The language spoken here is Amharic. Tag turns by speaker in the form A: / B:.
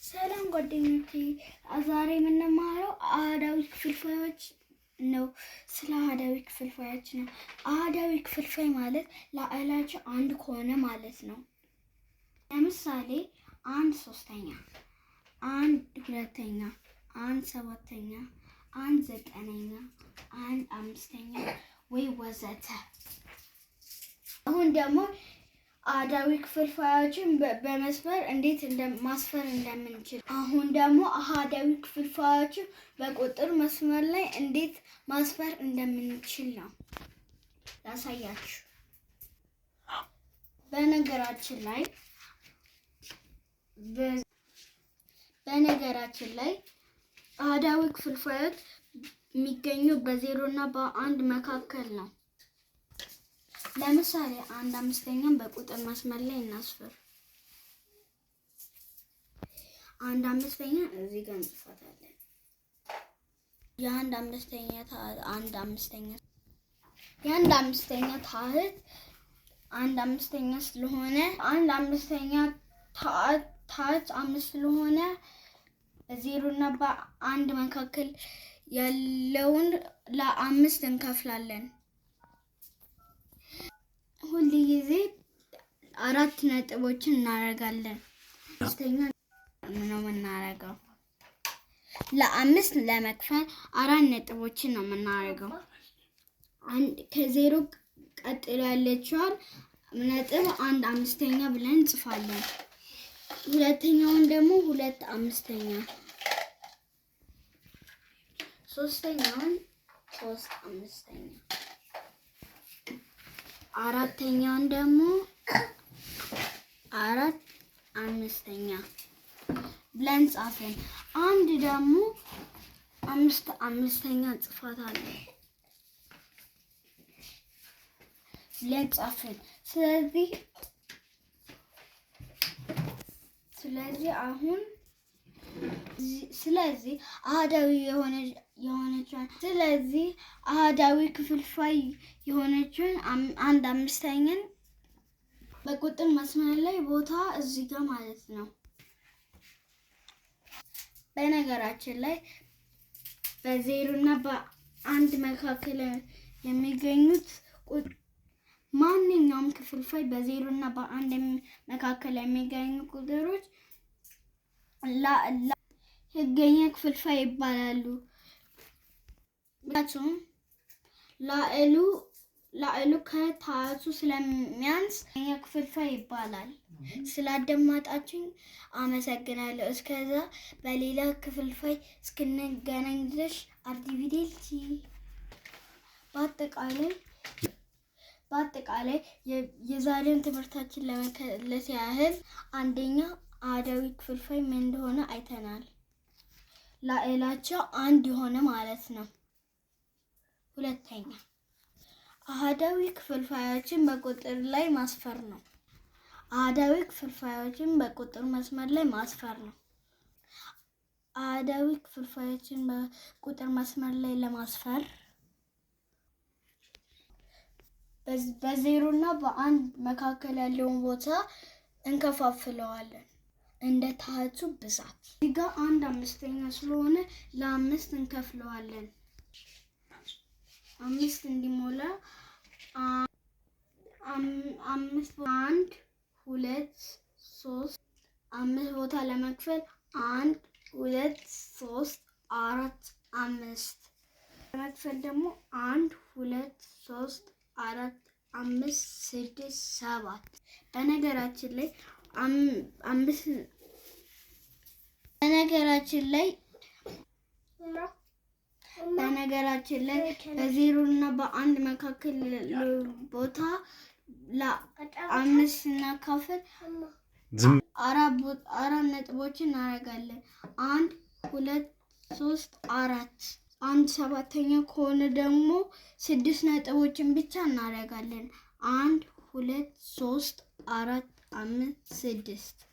A: ሰላም ጓደኞቼ፣ ዛሬ የምንማረው አሃዳዊ ክፍልፋዮች ነው። ስለ አሃዳዊ ክፍልፋዮች ነው። አሃዳዊ ክፍልፋይ ማለት ላዕላቸው አንድ ከሆነ ማለት ነው። ለምሳሌ 1/3ኛ፣ 1/2ኛ፣ 1/7ኛ፣ 1/9ኛ፣ 1/5ኛ ወይ ወዘተ። አሁን ደግሞ አሃዳዊ ክፍልፋዮችን በመስመር እንዴት ማስፈር እንደምንችል፣ አሁን ደግሞ አሃዳዊ ክፍልፋዮችን በቁጥር መስመር ላይ እንዴት ማስፈር እንደምንችል ነው ላሳያችሁ። በነገራችን ላይ አሃዳዊ ክፍልፋዮች የሚገኙ በ0 እና በ1 መካከል ነው። ለምሳሌ 1/5ኛን በቁጥር መስመር ላይ እናስፈር። 1/5ኛ እዚህ ጋር እንጽፋታለን። የ1/5ኛ ታህት 1/5ኛ ስለሆነ 1/5ኛ ታህት 5 ስለሆነ በ0 እና በ1 መካከል ያለውን ለ5 እንከፍላለን። ሁሉ ጊዜ 4 ነጥቦችን እናደርጋለን። አምስተኛ ነው የምናደርገው። ለ5 ለመክፈል 4 ነጥቦችን ነው የምናደርገው። ከ0 ቀጥሎ ያለችውን ነጥብ 1/5ኛ ብለን እንጽፋለን። ሁለተኛውን ደግሞ 2/5ኛ፣ ሶስተኛውን 3/5ኛ፣ አራተኛውን ደግሞ 4/5ኛ ብለን ጻፈን። አንድ ደግሞ 5/5ኛ ጽፋታለን ብለን ጻፈን። ስለዚህ አሃዳዊ ክፍልፋይ የሆነችውን 1/5ኛን በቁጥር መስመር ላይ ቦታ እዚህ ጋር ማለት ነው። በነገራችን ላይ በ0 እና በ1 መካከል የሚገኙት ማንኛውም ክፍልፋይ በ0 እና በ1 መካከል የሚገኙ ቁጥሮች ህገኛ ክፍልፋይ ይባላሉ። ምክንያቱም ላዕሉ ከታህቱ ስለሚያንስ ህገኛ ክፍልፋይ ይባላል። ስላዳመጣችሁኝ አመሰግናለሁ። እስከዛ በሌላ ክፍልፋይ እስክንገናኝ ድረስ አርዲቪዴልቲ። በአጠቃላይ የዛሬውን ትምህርታችን ለመከለስ ያህል አንደኛ አሃዳዊ ክፍልፋይ ምን እንደሆነ አይተናል። ላዕላቸው አንድ የሆነ ማለት ነው። ሁለተኛ አሃዳዊ ክፍልፋዮችን በቁጥር ላይ ማስፈር ነው። አሃዳዊ ክፍልፋዮችን በቁጥር መስመር ላይ ማስፈር ነው። አሃዳዊ ክፍልፋዮችን በቁጥር መስመር ላይ ለማስፈር በ0 እና በ1 መካከል ያለውን ቦታ እንከፋፍለዋለን እንደ ታህቱ ብዛት። እዚህ ጋር 1/5ኛ ስለሆነ ለ5 እንከፍለዋለን። 5 እንዲሞላ 1 2 3 5 ቦታ ለመክፈል 1 2 3 4 5 ለመክፈል ደግሞ 1 2 3 4 5 6 7 በነገራችን ላይ በ0 እና በ1 መካከል ቦታ ለ5 ስናካፍል 4 ነጥቦችን እናደርጋለን። 1 2 3 4 1/7ኛ ከሆነ ደግሞ 6 ነጥቦችን ብቻ እናደርጋለን። 1 2 3 4 5 6